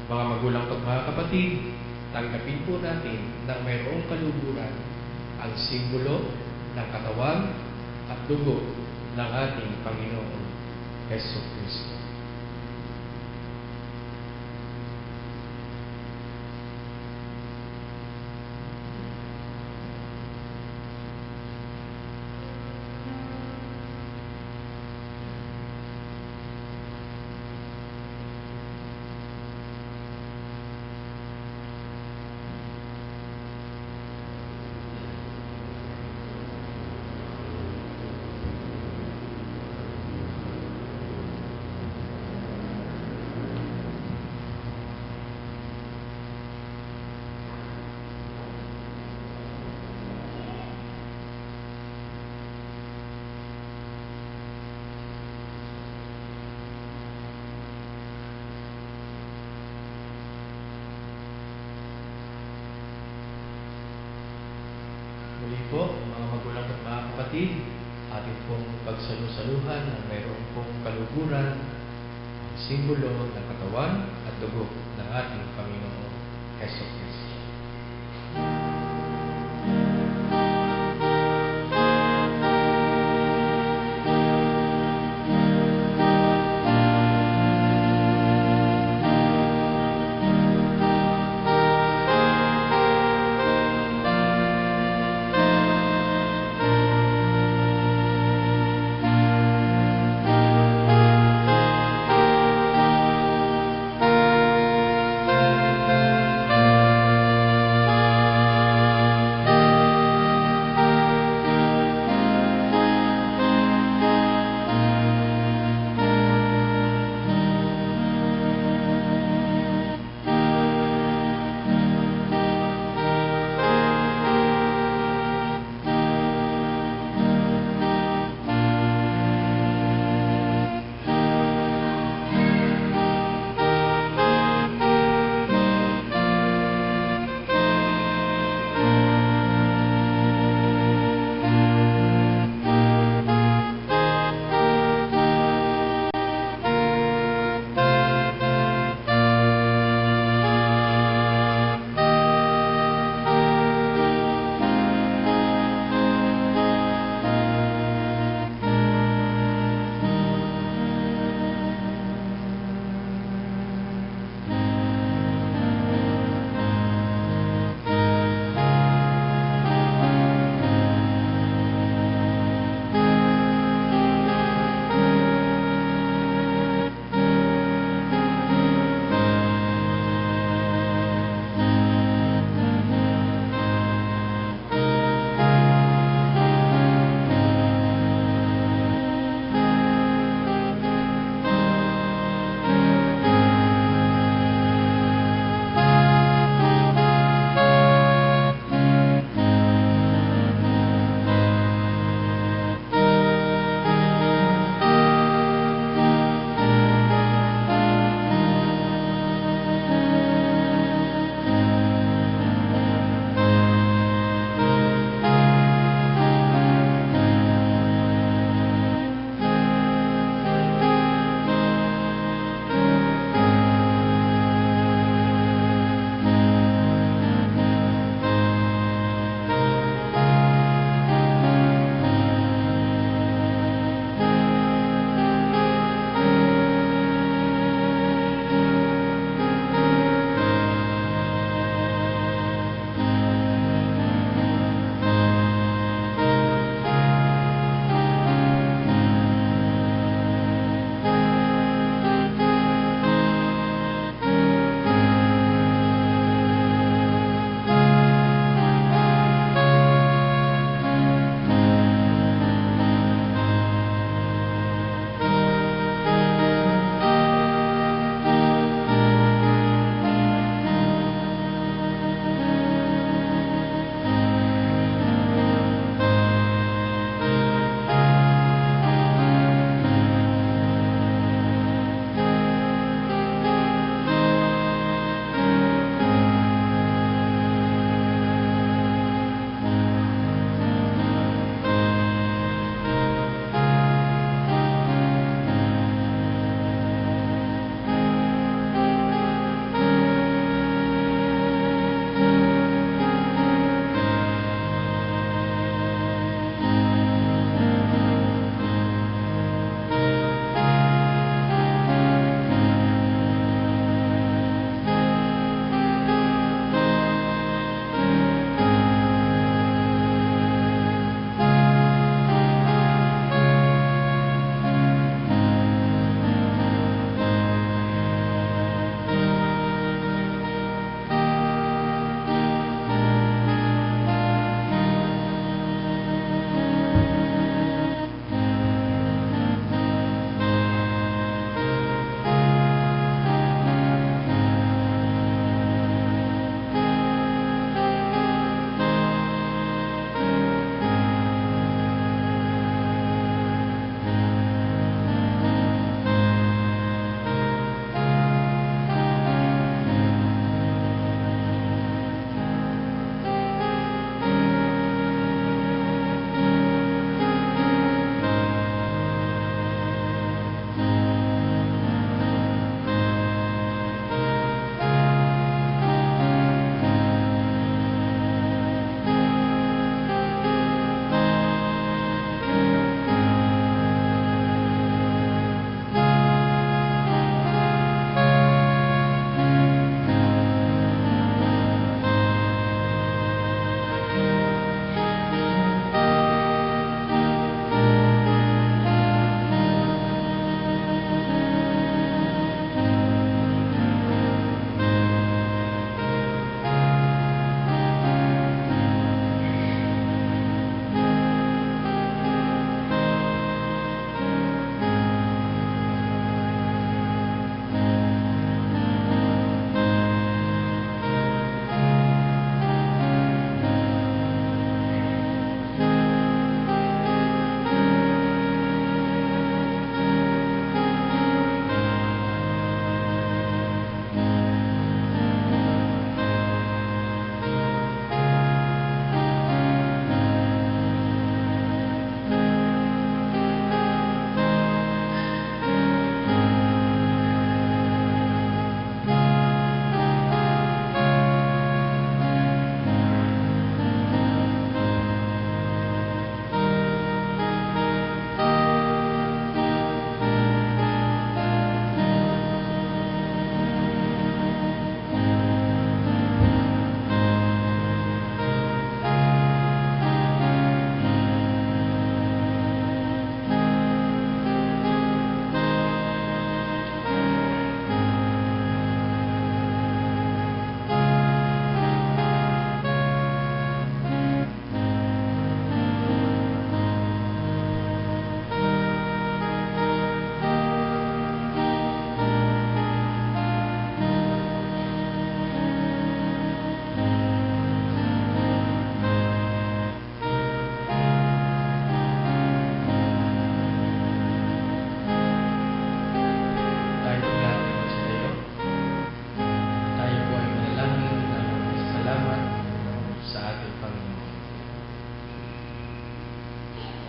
Mga magulang at mga kapatid, tanggapin po natin ng mayroong kaluguran ang simbolo ng katawan at dugo ng ating Panginoon Jesucristo. Muli po, mga magulang at mga kapatid, ating pong pagsalusaluhan na mayroon pong kaluguran, ang simbolo ng katawan at dugo ng ating Panginoon Jesucristo.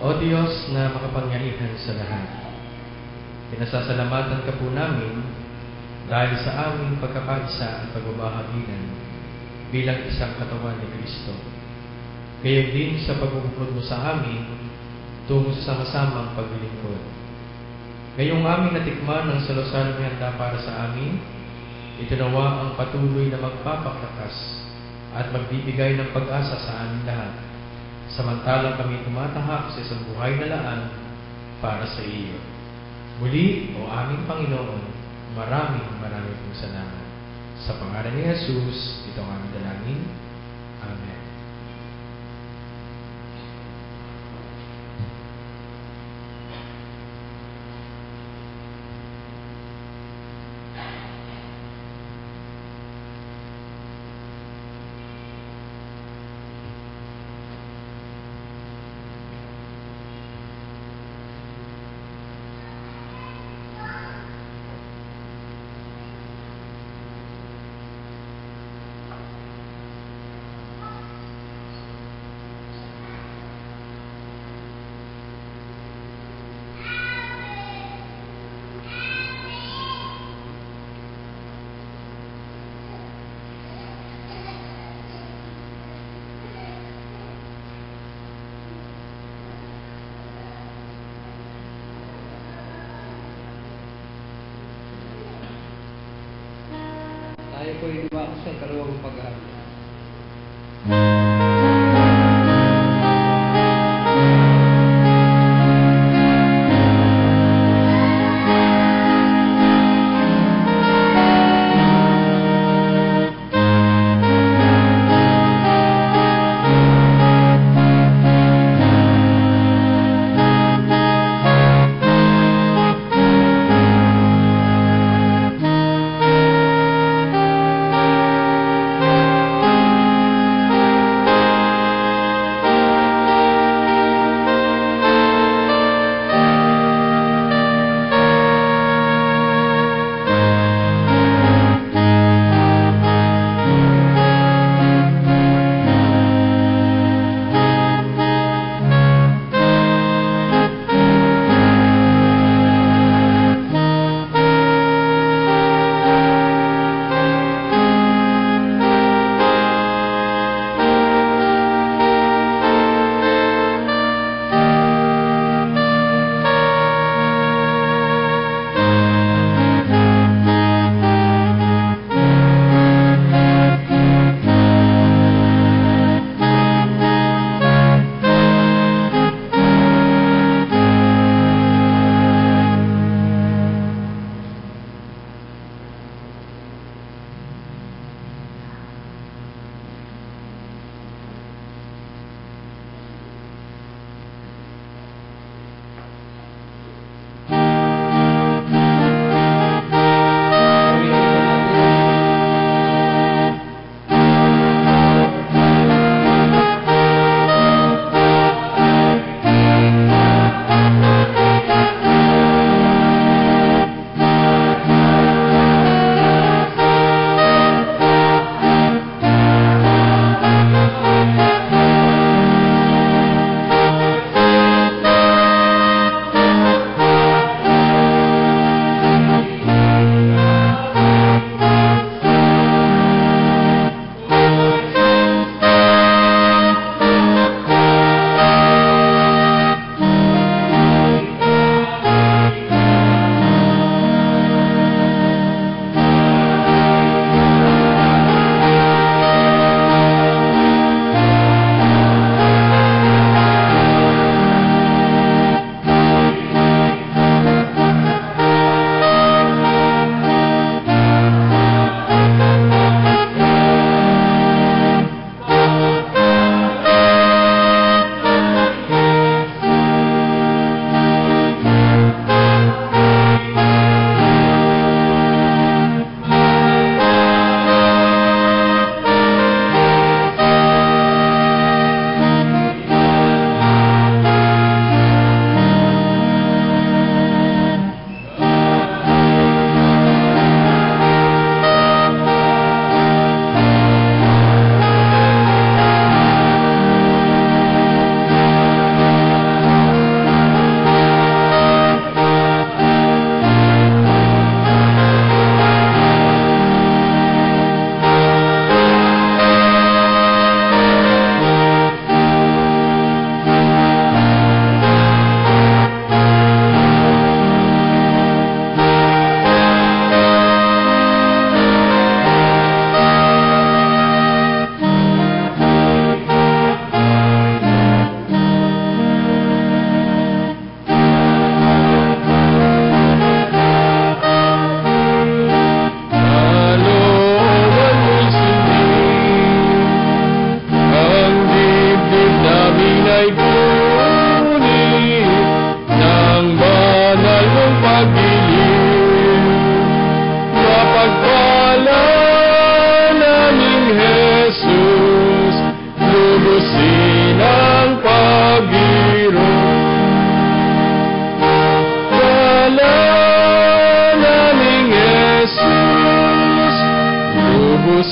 O Diyos na makapangyarihan sa lahat, pinasasalamatan ka po namin dahil sa aming pagkakaisa at pagbabahaginan bilang isang katawan ni Kristo. Gayon din sa pagbubuklod mo sa amin tungo sa sama-samang paglilingkod. Ngayong aming natikman ang salusalong handa para sa amin, ito nawa ang patuloy na magpapaklakas at magbibigay ng pag-asa sa amin lahat, samantalang kami tumatahak sa isang buhay na laan para sa iyo. Muli, o aming Panginoon, maraming pong salamat. Sa pangalan ni Jesus, ito ang aming dalangin. Amen.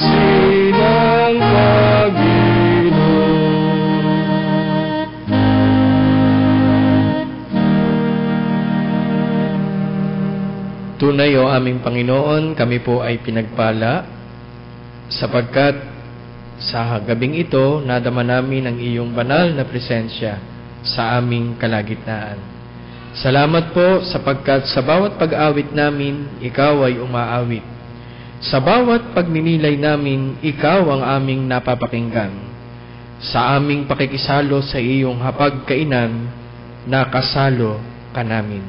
saksi ng Panginoon. Tunay o aming Panginoon, kami po ay pinagpala sapagkat sa gabing ito, nadama namin ang iyong banal na presensya sa aming kalagitnaan. Salamat po sapagkat sa bawat pag-awit namin, ikaw ay umaawit. Sa bawat pagninilay namin, ikaw ang aming napapakinggan. Sa aming pakikisalo sa iyong hapagkainan, nakasalo ka namin.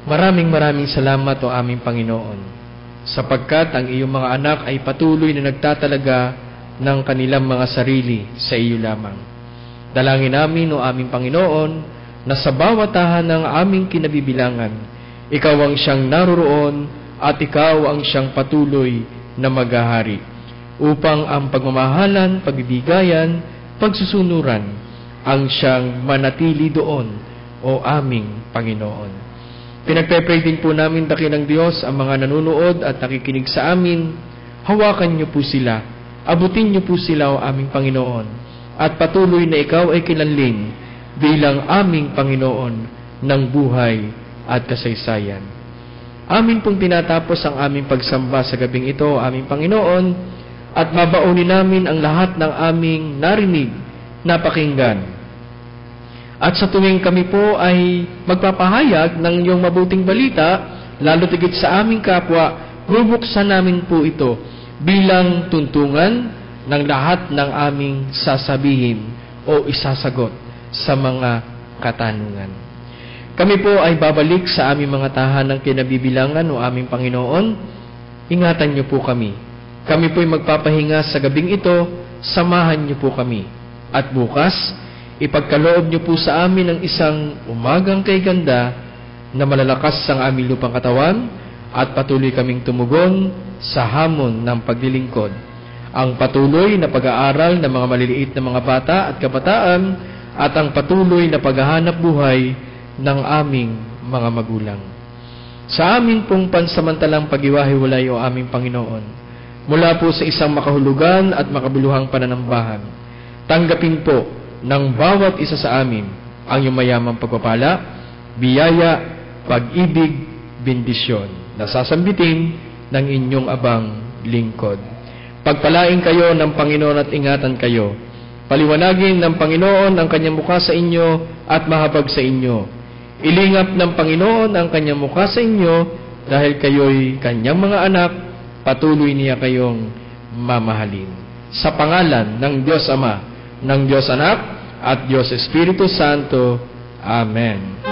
Maraming salamat o aming Panginoon, sapagkat ang iyong mga anak ay patuloy na nagtatalaga ng kanilang mga sarili sa iyo lamang. Dalangin namin o aming Panginoon, na sa bawat tahanang aming kinabibilangan, ikaw ang siyang naroroon at ikaw ang siyang patuloy na maghahari, upang ang pagmamahalan, pagbibigayan, pagsusunuran, ang siyang manatili doon o aming Panginoon. Pinagpe-pray din po namin, dakilang Diyos, ang mga nanonood at nakikinig sa amin. Hawakan niyo po sila, abutin niyo po sila o aming Panginoon, at patuloy na ikaw ay kilanlin bilang aming Panginoon ng buhay at kasaysayan. Amin pong tinatapos ang aming pagsamba sa gabing ito, aming Panginoon, at babaunin namin ang lahat ng aming narinig, napakinggan. At sa tuwing kami po ay magpapahayag ng iyong mabuting balita, lalo tigit sa aming kapwa, bubuksan namin po ito bilang tuntungan ng lahat ng aming sasabihin o isasagot sa mga katanungan. Kami po ay babalik sa aming mga tahanang kinabibilangan o aming Panginoon. Ingatan niyo po kami. Kami po ay magpapahinga sa gabing ito, samahan niyo po kami. At bukas, ipagkaloob niyo po sa amin ang isang umagang kay ganda na malalakas ang aming lupang katawan at patuloy kaming tumugon sa hamon ng paglilingkod. Ang patuloy na pag-aaral ng mga maliliit na mga bata at kabataan at ang patuloy na paghahanap buhay ng aming mga magulang. Sa amin pong pansamantalang pag-iwahiwalay o aming Panginoon, mula po sa isang makahulugan at makabuluhang pananambahan, tanggapin po ng bawat isa sa amin ang iyong mayamang pagpapala, biyaya, pag-ibig, bendisyon na sasambitin ng inyong abang lingkod. Pagpalain kayo ng Panginoon at ingatan kayo. Paliwanagin ng Panginoon ang kanyang mukha sa inyo at mahabag sa inyo. Ilingap ng Panginoon ang kanyang mukha sa inyo dahil kayo'y kanyang mga anak, patuloy niya kayong mamahalin. Sa pangalan ng Diyos Ama, ng Diyos Anak, at Diyos Espiritu Santo. Amen.